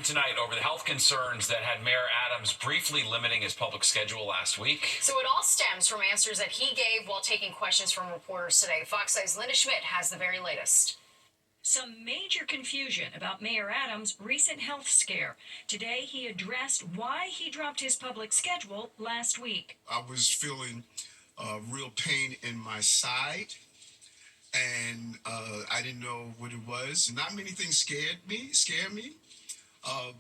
Tonight over the health concerns that had Mayor Adams briefly limiting his public schedule last week. So it all stems from answers that he gave while taking questions from reporters today. Fox 5's Linda Schmidt has the very latest. Some major confusion about Mayor Adams' recent health scare. Today, he addressed why he dropped his public schedule last week. I was feeling real pain in my side, and I didn't know what it was. Not many things scared me,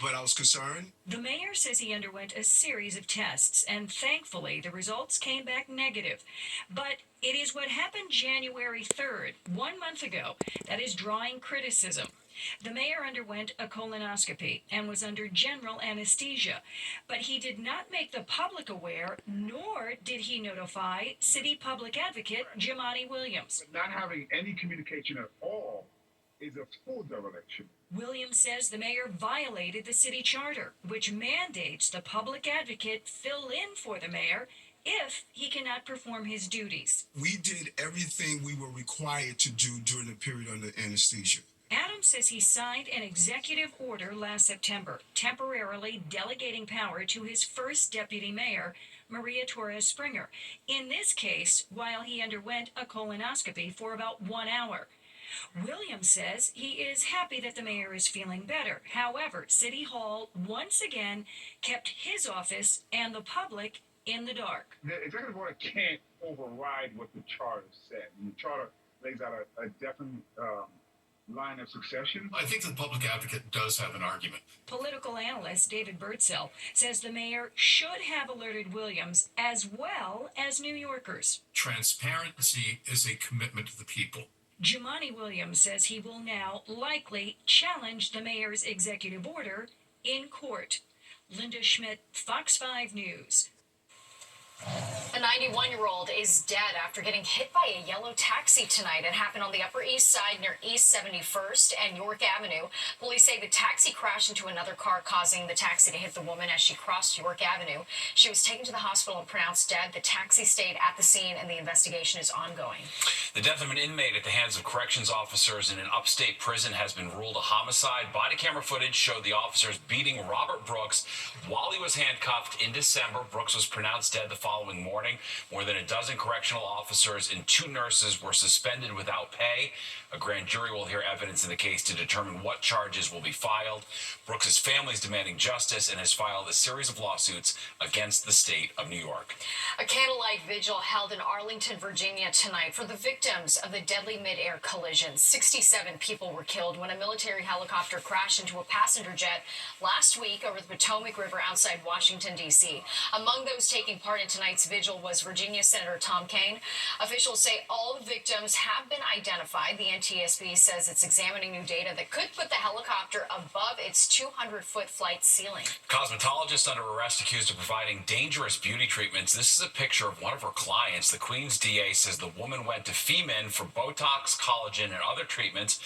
but I was concerned. The mayor says he underwent a series of tests, and thankfully, the results came back negative. But it is what happened January 3rd, 1 month ago, that is drawing criticism. The mayor underwent a colonoscopy and was under general anesthesia, but he did not make the public aware, nor did he notify city public advocate Jumaane Williams. Not having any communication at all is a full dereliction. Williams says the mayor violated the city charter, which mandates the public advocate fill in for the mayor if he cannot perform his duties. We did everything we were required to do during the period under anesthesia. Adams says he signed an executive order last September, temporarily delegating power to his first deputy mayor, Maria Torres Springer. In this case, while he underwent a colonoscopy for about 1 hour. Williams says he is happy that the mayor is feeling better. However, City Hall once again kept his office and the public in the dark. The executive order can't override what the charter said. And the charter lays out a definite line of succession. I think the public advocate does have an argument. Political analyst David Birdsell says the mayor should have alerted Williams as well as New Yorkers. Transparency is a commitment to the people. Jumaane Williams says he will now likely challenge the mayor's executive order in court. Linda Schmidt, Fox 5 News. A 91-year-old is dead after getting hit by a yellow taxi tonight. It happened on the Upper East Side near East 71st and York Avenue. Police say the taxi crashed into another car, causing the taxi to hit the woman as she crossed York Avenue. She was taken to the hospital and pronounced dead. The taxi stayed at the scene, and the investigation is ongoing. The death of an inmate at the hands of corrections officers in an upstate prison has been ruled a homicide. Body camera footage showed the officers beating Robert Brooks while he was handcuffed in December. Brooks was pronounced dead the following morning. More than a dozen correctional officers and 2 nurses were suspended without pay. A grand jury will hear evidence in the case to determine what charges will be filed. Brooks' family is demanding justice and has filed a series of lawsuits against the state of New York. A candlelight vigil held in Arlington, Virginia tonight for the victims of the deadly mid-air collision. 67 people were killed when a military helicopter crashed into a passenger jet last week over the Potomac River outside Washington, D.C. Among those taking part in tonight's vigil was Virginia Senator Tom Kean. Officials say all the victims have been identified. The NTSB says it's examining new data that could put the helicopter above its 200-foot flight ceiling. Cosmetologist under arrest accused of providing dangerous beauty treatments. This is a picture of one of her clients. The Queens DA says the woman went to Femin for Botox, collagen, and other treatments,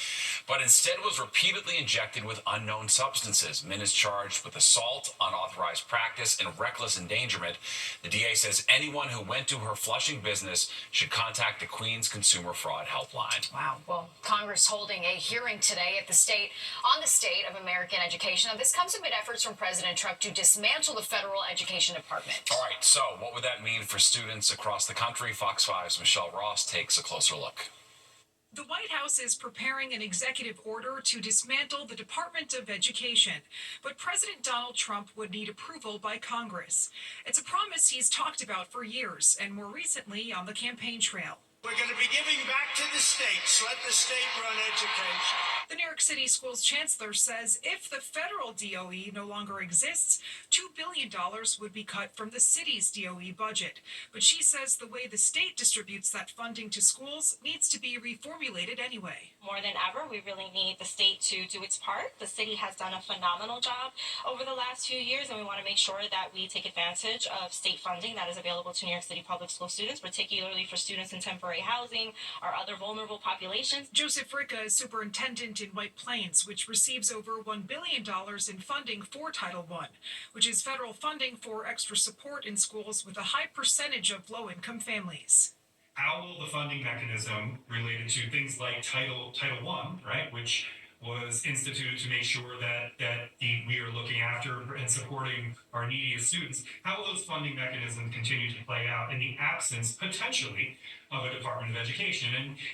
but instead was repeatedly injected with unknown substances. Min is charged with assault, unauthorized practice, and reckless endangerment. The DA says anyone who went to her Flushing business should contact the Queens Consumer Fraud Helpline. Wow. Well, Congress holding a hearing today on the state of American education. Now, this comes amid efforts from President Trump to dismantle the federal education department. All right, so what would that mean for students across the country? Fox 5's Michelle Ross takes a closer look. The White House is preparing an executive order to dismantle the Department of Education, but President Donald Trump would need approval by Congress. It's a promise he's talked about for years, and more recently on the campaign trail. We're going to be giving back to the states. Let the state run education. The New York City Schools Chancellor says if the federal DOE no longer exists, $2 billion would be cut from the city's DOE budget. But she says the way the state distributes that funding to schools needs to be reformulated anyway. More than ever, we really need the state to do its part. The city has done a phenomenal job over the last few years, and we want to make sure that we take advantage of state funding that is available to New York City public school students, particularly for students in temporary housing or other vulnerable populations. Joseph Ricca is superintendent in White Plains, which receives over $1 billion in funding for Title I, which is federal funding for extra support in schools with a high percentage of low-income families. How will the funding mechanism related to things like Title I, right, which was instituted to make sure that we are supporting our neediest students, how will those funding mechanisms continue to play out in the absence, potentially, of a Department of Education?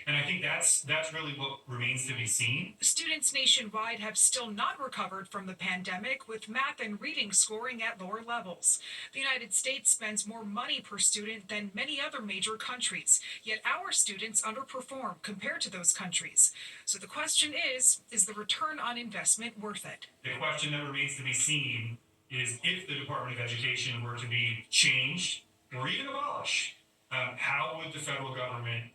And I think that's really what remains to be seen. Students nationwide have still not recovered from the pandemic, with math and reading scoring at lower levels. The United States spends more money per student than many other major countries, yet our students underperform compared to those countries. So the question is the return on investment worth it? The question that remains to be seen is if the Department of Education were to be changed or even abolished, how would the federal government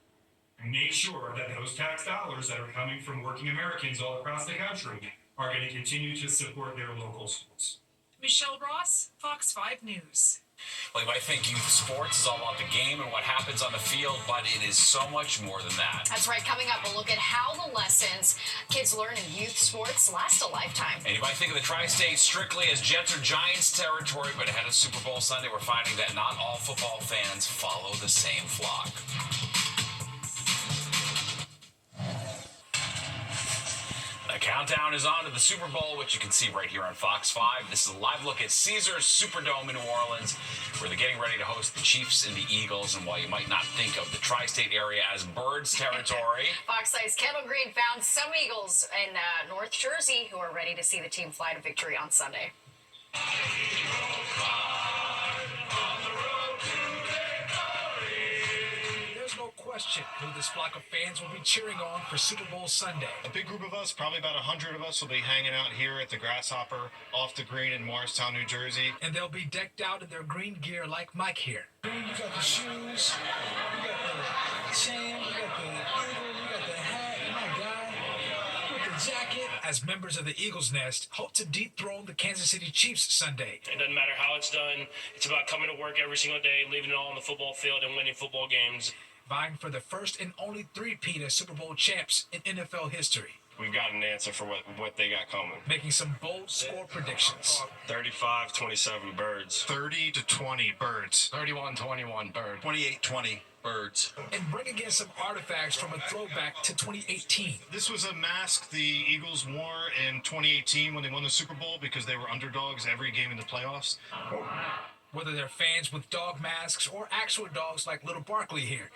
make sure that those tax dollars that are coming from working Americans all across the country are going to continue to support their local schools? Michelle Ross, Fox 5 News. Well, you might think youth sports is all about the game and what happens on the field, but it is so much more than that. That's right. Coming up, we'll look at how the lessons kids learn in youth sports last a lifetime. And you might think of the Tri-State strictly as Jets or Giants territory, but ahead of Super Bowl Sunday, we're finding that not all football fans follow the same flock. The countdown is on to the Super Bowl, which you can see right here on Fox 5. This is a live look at Caesars Superdome in New Orleans, where they're getting ready to host the Chiefs and the Eagles. And while you might not think of the Tri-State area as Birds territory, Fox 5's Kendall Green found some Eagles in North Jersey who are ready to see the team fly to victory on Sunday. There's no question who this flock of fans will be cheering on for Super Bowl Sunday. A big group of us, probably about 100 of us, will be hanging out here at the Grasshopper off the green in Morristown, New Jersey. And they'll be decked out in their green gear like Mike here. You got the shoes, you got the chain, you got the eagle, you got the hat, my guy, with the jacket. As members of the Eagles Nest hope to dethrone the Kansas City Chiefs Sunday. It doesn't matter how it's done. It's about coming to work every single day, leaving it all on the football field and winning football games. Vying for the first and only three-peat as Super Bowl champs in NFL history. We've got an answer for what they got coming. Making some bold score predictions. 35-27 Birds. 30-20 Birds. 31-21 Birds. 28-20 Birds. And bring again some artifacts from a throwback to 2018. This was a mask the Eagles wore in 2018 when they won the Super Bowl because they were underdogs every game in the playoffs. Whether they're fans with dog masks or actual dogs like Little Barkley here,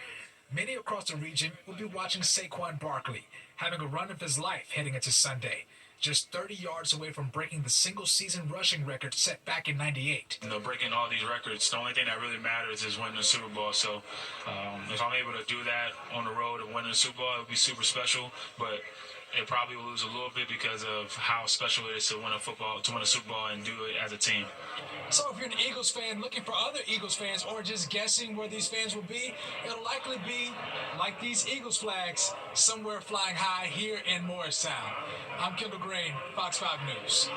many across the region will be watching Saquon Barkley, having a run of his life heading into Sunday, just 30 yards away from breaking the single-season rushing record set back in '98. You know, breaking all these records, the only thing that really matters is winning the Super Bowl. So if I'm able to do that on the road and win the Super Bowl, it would be super special. But it probably will lose a little bit because of how special it is to win a Super Bowl and do it as a team. So if you're an Eagles fan looking for other Eagles fans or just guessing where these fans will be, it'll likely be like these Eagles flags somewhere flying high here in Morristown. I'm Kendall Green, Fox 5 News.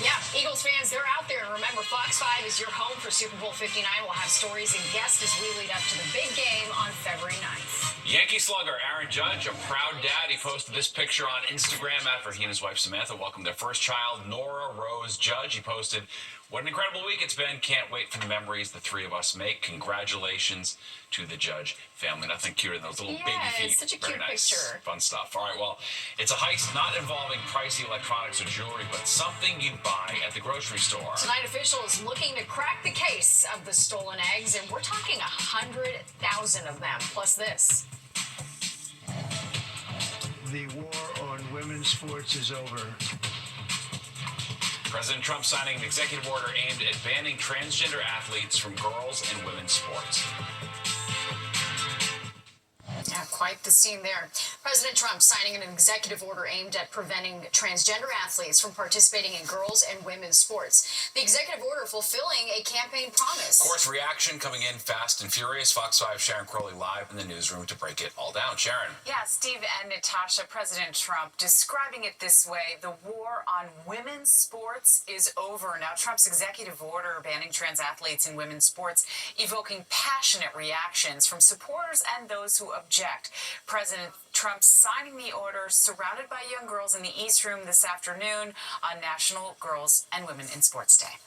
Yeah, Eagles fans, they're out there. And remember, Fox 5 is your home for Super Bowl 59. We'll have stories and guests as we lead up to the big game on February 9th. Yankee slugger Aaron Judge, a proud dad. He posted this picture on Instagram after he and his wife Samantha welcomed their first child, Nora Rose Judge. He posted, "What an incredible week it's been. Can't wait for the memories the three of us make. Congratulations to the Judge family." Nothing cuter than those little baby feet. It's such a Very cute nice. picture. Fun stuff. All right, well, it's a heist not involving pricey electronics or jewelry, but something you'd buy at the grocery store. Tonight, officials looking to crack the case of the stolen eggs, and we're talking 100,000 of them. Plus this. The war on women's sports is over. President Trump signing an executive order aimed at banning transgender athletes from girls and women's sports. Yeah, quite the scene there. President Trump signing an executive order aimed at preventing transgender athletes from participating in girls and women's sports. The executive order fulfilling a campaign promise. Of course, reaction coming in fast and furious. Fox 5 Sharon Crowley live in the newsroom to break it all down. Sharon. Yeah, Steve and Natasha, President Trump describing it this way: the war on women's sports is over. Now, Trump's executive order banning trans athletes in women's sports evoking passionate reactions from supporters and those who object. President Trump signing the order surrounded by young girls in the East Room this afternoon on National Girls and Women in Sports Day.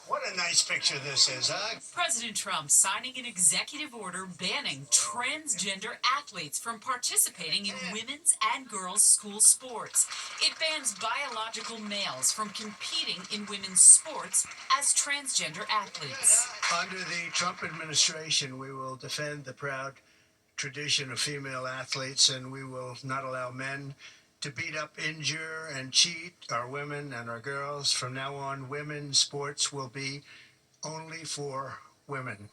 What a nice picture this is, huh? President Trump signing an executive order banning transgender athletes from participating in women's and girls' school sports. It bans biological males from competing in women's sports as transgender athletes. Under the Trump administration, we will defend the proud tradition of female athletes, and we will not allow men to beat up, injure, and cheat our women and our girls. From now on, women's sports will be only for women.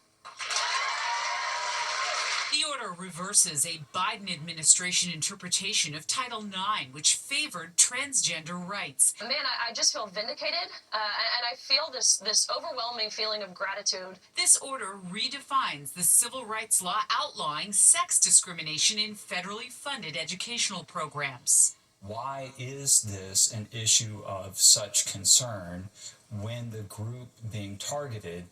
The order reverses a Biden administration interpretation of Title IX, which favored transgender rights. Man, I just feel vindicated, and I feel this overwhelming feeling of gratitude. This order redefines the civil rights law outlawing sex discrimination in federally funded educational programs. Why is this an issue of such concern when the group being targeted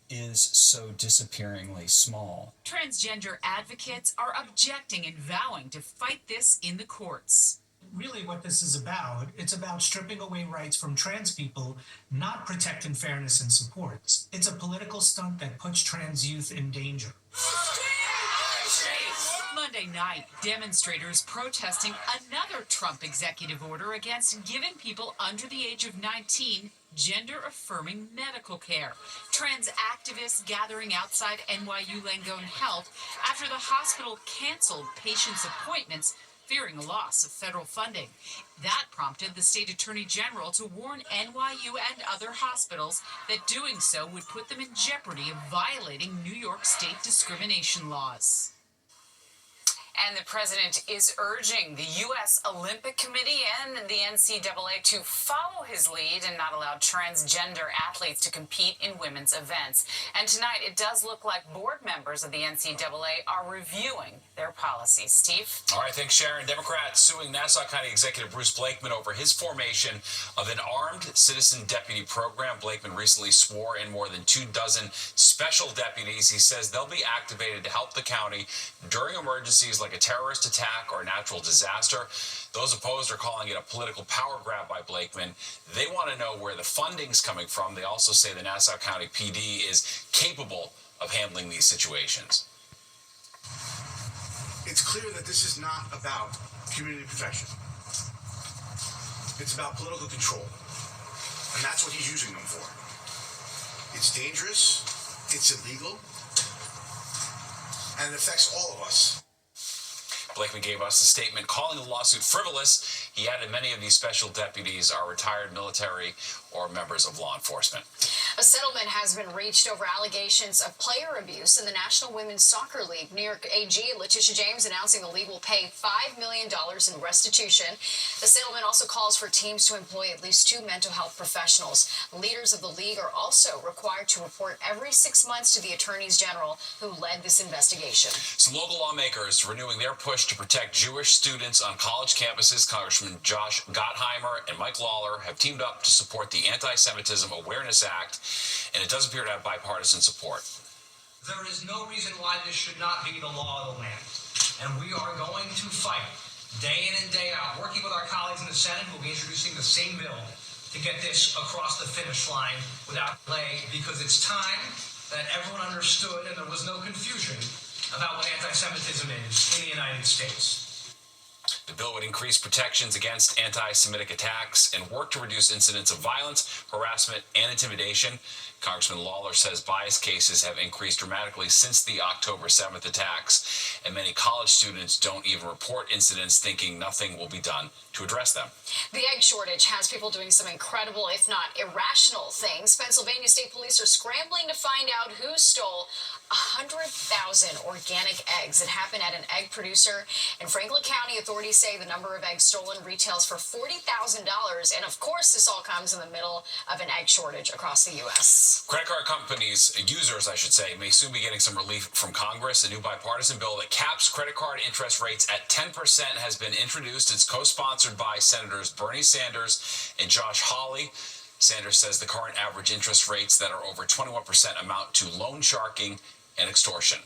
is so disappearingly small? Transgender advocates are objecting and vowing to fight this in the courts. Really what this is about, it's about stripping away rights from trans people, not protecting fairness and support. It's a political stunt that puts trans youth in danger. Monday night, demonstrators protesting another Trump executive order against giving people under the age of 19 gender-affirming medical care. Trans activists gathering outside NYU Langone Health after the hospital canceled patients' appointments, fearing a loss of federal funding. That prompted the state attorney general to warn NYU and other hospitals that doing so would put them in jeopardy of violating New York state discrimination laws. And the president is urging the U.S. Olympic Committee and the NCAA to follow his lead and not allow transgender athletes to compete in women's events. And tonight, it does look like board members of the NCAA are reviewing their policies. Steve? All right, thanks, Sharon. Democrats suing Nassau County Executive Bruce Blakeman over his formation of an armed citizen deputy program. Blakeman recently swore in more than 24 special deputies. He says they'll be activated to help the county during emergencies like a terrorist attack or a natural disaster. Those opposed are calling it a political power grab by Blakeman. They want to know where the funding's coming from. They also say the Nassau County PD is capable of handling these situations. It's clear that this is not about community protection. It's about political control. And that's what he's using them for. It's dangerous, it's illegal, and it affects all of us. Blakeman gave us a statement calling the lawsuit frivolous. He added many of these special deputies are retired military or members of law enforcement. A settlement has been reached over allegations of player abuse in the National Women's Soccer League. New York AG Letitia James announcing the league will pay $5 million in restitution. The settlement also calls for teams to employ at least 2 mental health professionals. Leaders of the league are also required to report every 6 months to the attorneys general who led this investigation. Some local lawmakers renewing their push to protect Jewish students on college campuses. Congressman Josh Gottheimer and Mike Lawler have teamed up to support the Anti-Semitism Awareness Act, and it does appear to have bipartisan support. There is no reason why this should not be the law of the land, and we are going to fight day in and day out, working with our colleagues in the Senate who will be introducing the same bill to get this across the finish line without delay, because it's time that everyone understood and there was no confusion about what anti-Semitism is in the United States. The bill would increase protections against anti-Semitic attacks and work to reduce incidents of violence, harassment, and intimidation. Congressman Lawler says bias cases have increased dramatically since the October 7th attacks, and many college students don't even report incidents, thinking nothing will be done to address them. The egg shortage has people doing some incredible, if not irrational, things. Pennsylvania State Police are scrambling to find out who stole 100,000 organic eggs. It happened at an egg producer in Franklin County. Authorities say the number of eggs stolen retails for $40,000. And of course, this all comes in the middle of an egg shortage across the U.S. Credit card companies, users, I should say, may soon be getting some relief from Congress. A new bipartisan bill that caps credit card interest rates at 10% has been introduced. It's co-sponsored by Senators Bernie Sanders and Josh Hawley. Sanders says the current average interest rates that are over 21% amount to loan sharking and extortion.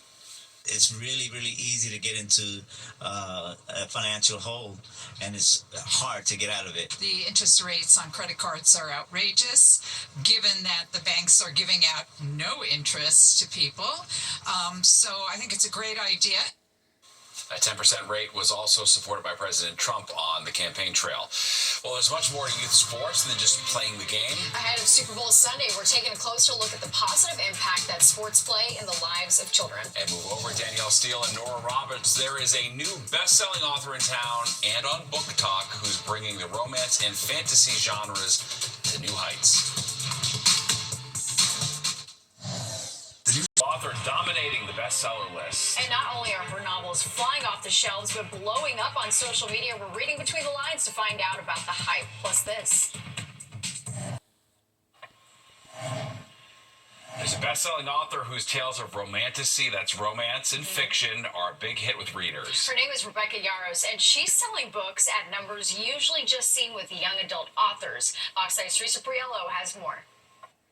it's really, really easy to get into a financial hole, and it's hard to get out of it. The interest rates on credit cards are outrageous, given that the banks are giving out no interest to people. So I think it's a great idea. A 10% rate was also supported by President Trump on the campaign trail. Well, there's much more to youth sports than just playing the game. Ahead of Super Bowl Sunday, we're taking a closer look at the positive impact that sports play in the lives of children. And move over, Danielle Steele and Nora Roberts. There is a new best-selling author in town and on Book Talk who's bringing the romance and fantasy genres to new heights. Author dominating the bestseller list. And not only are her novels flying off the shelves, but blowing up on social media. We're reading between the lines to find out about the hype. Plus this. There's a best-selling author whose tales of romantasy, that's romance and fiction, are a big hit with readers. Her name is Rebecca Yarros, and she's selling books at numbers usually just seen with young adult authors. Fox 9's Teresa Priello has more.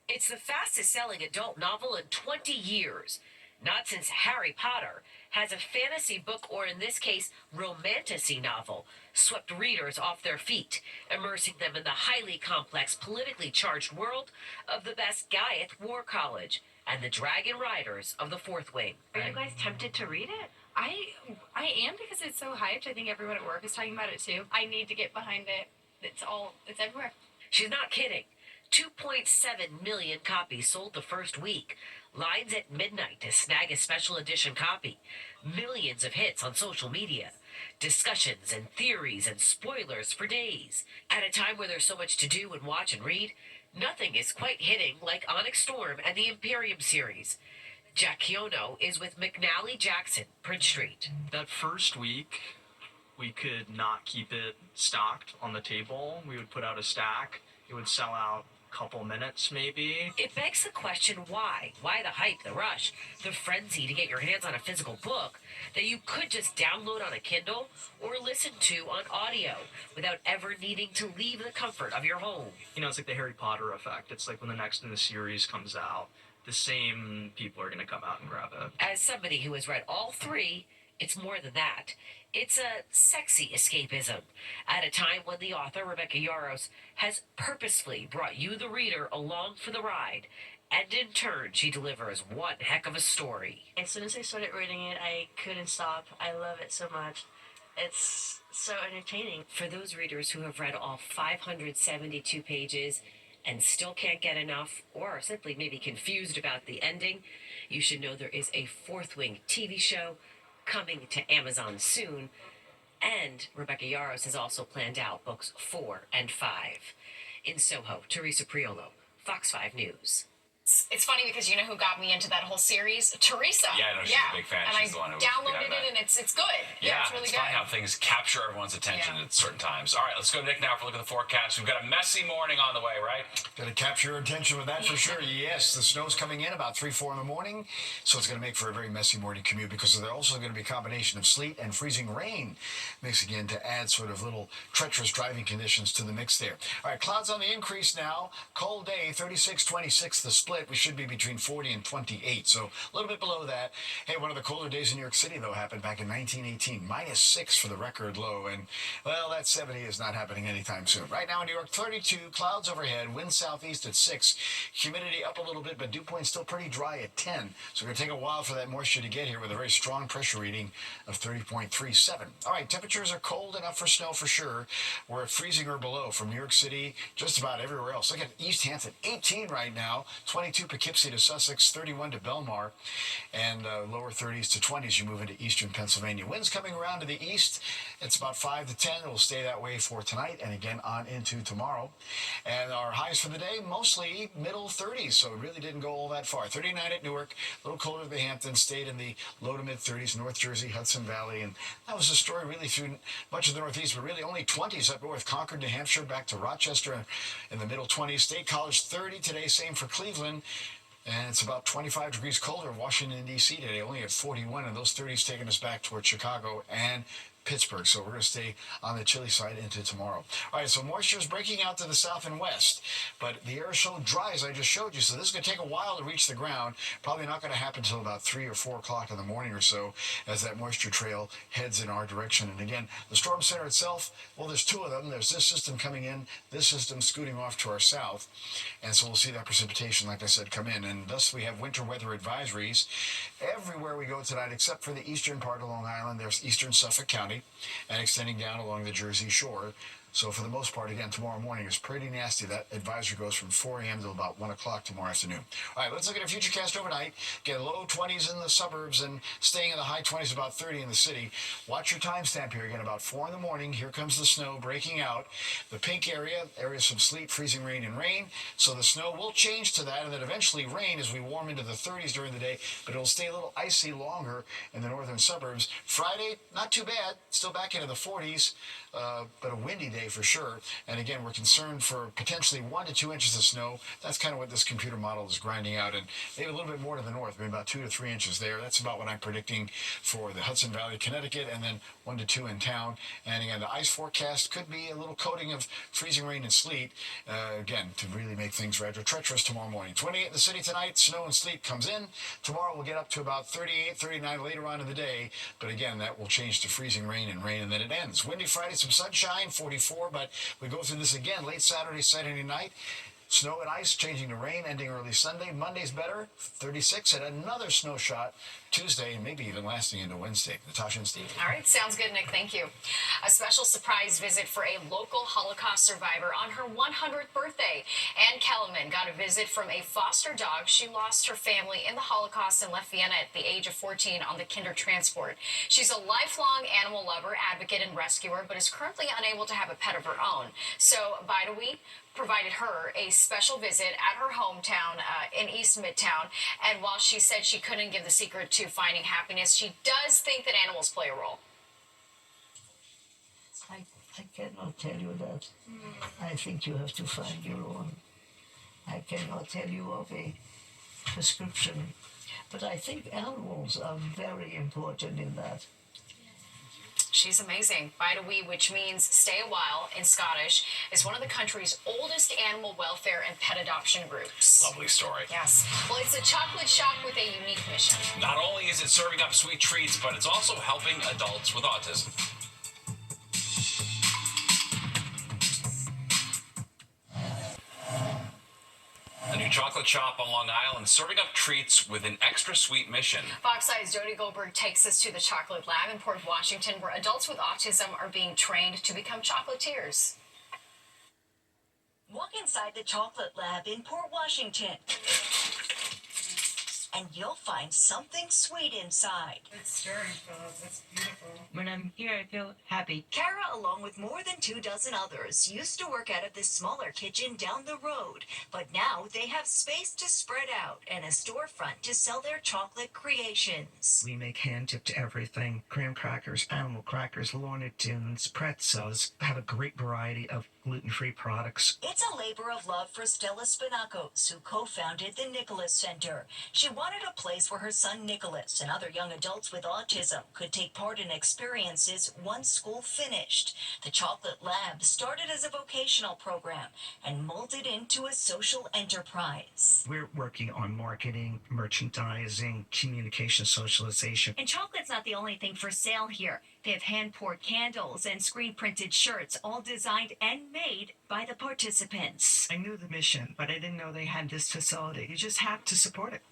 It's the fastest-selling adult novel in 20 years. Not since Harry Potter has a fantasy book, or in this case, romantasy novel, swept readers off their feet, immersing them in the highly complex, politically charged world of the Basgiath War College and the Dragon Riders of the Fourth Wing. Are you guys tempted to read it? I am, because it's so hyped. I think everyone at work is talking about it too. I need to get behind it. It's everywhere. She's not kidding. 2.7 million copies sold the first week. Lines at midnight to snag a special edition copy. Millions of hits on social media. Discussions and theories and spoilers for days. At a time where there's so much to do and watch and read, nothing is quite hitting like Onyx Storm and the Imperium series. Jack Kiono is with McNally Jackson, Prince Street. That first week, we could not keep it stocked on the table. We would put out a stack. It would sell out couple minutes maybe. It begs the question, why? Why the hype, the rush, the frenzy to get your hands on a physical book that you could just download on a Kindle or listen to on audio without ever needing to leave the comfort of your home? You know, it's like the Harry Potter effect. It's like when the next in the series comes out, the same people are going to come out and grab it. As somebody who has read all three, it's more than that. It's a sexy escapism at a time when the author, Rebecca Yarros, has purposefully brought you, the reader, along for the ride. And in turn, she delivers one heck of a story. As soon as I started reading it, I couldn't stop. I love it so much. It's so entertaining. For those readers who have read all 572 pages and still can't get enough, or are simply maybe confused about the ending, you should know there is a Fourth Wing TV show coming to Amazon soon, and Rebecca Yarros has also planned out books 4 and 5. In Soho, Teresa Priello, Fox 5 News. It's funny because you know who got me into that whole series? Teresa. Yeah, I know she's a big fan. And She's the one who downloaded it, and it's good. Yeah, it's really it's good. funny how things capture everyone's attention at certain times. All right, let's go to Nick now for a look at the forecast. We've got a messy morning on the way, right? Going to capture your attention with that for sure. Yes, the snow's coming in about 3-4 in the morning, so it's going to make for a very messy morning commute because there's also going to be a combination of sleet and freezing rain mixing in to add sort of little treacherous driving conditions to the mix there. All right, clouds on the increase now. Cold day, 36-26 the split. We should be between 40 and 28, so a little bit below that. Hey, one of the colder days in New York City, though, happened back in 1918. -6 for the record low, and, well, that 70 is not happening anytime soon. Right now in New York, 32, clouds overhead, wind southeast at 6, humidity up a little bit, but dew point still pretty dry at 10, so it's going to take a while for that moisture to get here with a very strong pressure reading of 30.37. All right, temperatures are cold enough for snow for sure. We're at freezing or below from New York City, just about everywhere else. Look at East Hampton, 18 right now, 22 Poughkeepsie to Sussex, 31 to Belmar, and lower 30s to 20s. You move into eastern Pennsylvania. Winds coming around to the east. It's about 5 to 10. It will stay that way for tonight and again on into tomorrow. And our highs for the day, mostly middle 30s, so it really didn't go all that far. 39 at Newark, a little colder at the Hamptons, stayed in the low to mid 30s, North Jersey, Hudson Valley, and that was the story really through much of the Northeast, but really only 20s up north. Concord, New Hampshire, back to Rochester in the middle 20s. State College 30 today, same for Cleveland. And it's about 25 degrees colder in Washington, D.C. today, only at 41, and those 30s taking us back towards Chicago and Pittsburgh. So we're going to stay on the chilly side into tomorrow. All right, so moisture is breaking out to the south and west, but the air is so dry, as I just showed you. So this is going to take a while to reach the ground. Probably not going to happen until about 3 or 4 o'clock in the morning or so as that moisture trail heads in our direction. And again, the storm center itself, well, there's two of them. There's this system coming in, this system scooting off to our south. And so we'll see that precipitation, like I said, come in. And thus we have winter weather advisories everywhere we go tonight, except for the eastern part of Long Island. There's eastern Suffolk County and extending down along the Jersey Shore. So for the most part, again, tomorrow morning is pretty nasty. That advisory goes from 4 a.m. to about 1 o'clock tomorrow afternoon. All right, let's look at a futurecast overnight. Get low 20s in the suburbs and staying in the high 20s, about 30 in the city. Watch your timestamp here. Again, about 4 in the morning. Here comes the snow breaking out. The pink areas of sleet, freezing rain, and rain. So the snow will change to that, and then eventually rain as we warm into the 30s during the day, but it'll stay a little icy longer in the northern suburbs. Friday, not too bad. Still back into the 40s, but a windy day for sure. And again, we're concerned for potentially 1 to 2 inches of snow. That's kind of what this computer model is grinding out, and maybe a little bit more to the north, maybe about 2 to 3 inches there. That's about what I'm predicting for the Hudson Valley, Connecticut, and then 1 to 2 in town. And again, the ice forecast could be a little coating of freezing rain and sleet, again, to really make things rather treacherous tomorrow morning. 28 in the city tonight, snow and sleet comes in. Tomorrow we'll get up to about 38, 39 later on in the day, but again, that will change to freezing rain, and then it ends. Windy Friday, some sunshine, 44, but we go through this again late Saturday night. Snow and ice changing to rain, ending early Sunday. Monday's better, 36, and another snow shot Tuesday, and maybe even lasting into Wednesday. Natasha and Steve. All right, sounds good, Nick. Thank you. A special surprise visit for a local Holocaust survivor on her 100th birthday. Ann Kellerman got a visit from a foster dog. She lost her family in the Holocaust and left Vienna at the age of 14 on the Kindertransport. She's a lifelong animal lover, advocate, and rescuer, but is currently unable to have a pet of her own. So, Baidowi provided her a special visit at her hometown in East Midtown. And while she said she couldn't give the secret to finding happiness, she does think that animals play a role. I cannot tell you that. I think you have to find your own. I cannot tell you of a prescription. But I think animals are very important in that. She's amazing. Baidowi, which means stay a while in Scottish, is one of the country's oldest animal welfare and pet adoption groups. Lovely story. Yes. Well, it's a chocolate shop with a unique mission. Not only is it serving up sweet treats, but it's also helping adults with autism. A new chocolate shop on Long Island serving up treats with an extra sweet mission. Fox 5's Jody Goldberg takes us to the Chocolate Lab in Port Washington, where adults with autism are being trained to become chocolatiers. Walk inside the Chocolate Lab in Port Washington, and you'll find something sweet inside. It's stirring, Philip. It's beautiful. When I'm here, I feel happy. Kara, along with more than 24 others, used to work out of this smaller kitchen down the road, but now they have space to spread out and a storefront to sell their chocolate creations. We make hand-dipped everything. Graham crackers, animal crackers, Lorna Tunes, pretzels. Have a great variety of gluten-free products. It's a labor of love for Stella Spinacos, who co-founded the Nicholas Center. She wanted a place where her son Nicholas and other young adults with autism could take part in experiences once school finished. The Chocolate Lab started as a vocational program and molded into a social enterprise. We're working on marketing, merchandising, communication, socialization. And chocolate's not the only thing for sale here. They have hand-poured candles and screen-printed shirts, all designed and made by the participants. I knew the mission, but I didn't know they had this facility. You just have to support it.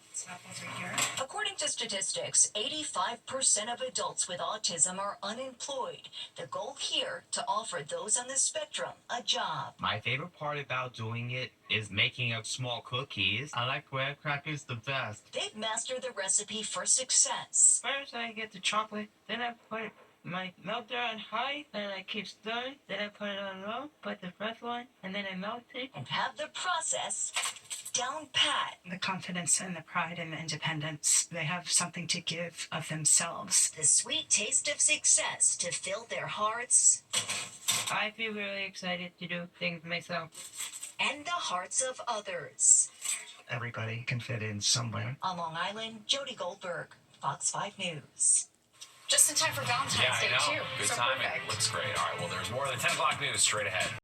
According to statistics, 85% of adults with autism are unemployed. The goal here, to offer those on the spectrum a job. My favorite part about doing it is making up small cookies. I like graham crackers the best. They've mastered the recipe for success. First I get the chocolate, then I put my melter on high, then I keep stirring, then I put it on low, put the first one, and then I melt it. And have the process down pat. The confidence and the pride and the independence. They have something to give of themselves. The sweet taste of success to fill their hearts. I feel really excited to do things myself. And the hearts of others. Everybody can fit in somewhere. On Long Island, Jody Goldberg, Fox 5 News. Just in time for Valentine's Yeah, Day, I know. too. Good So timing. perfect. Looks great. All right, well, there's more of the 10 o'clock news straight ahead.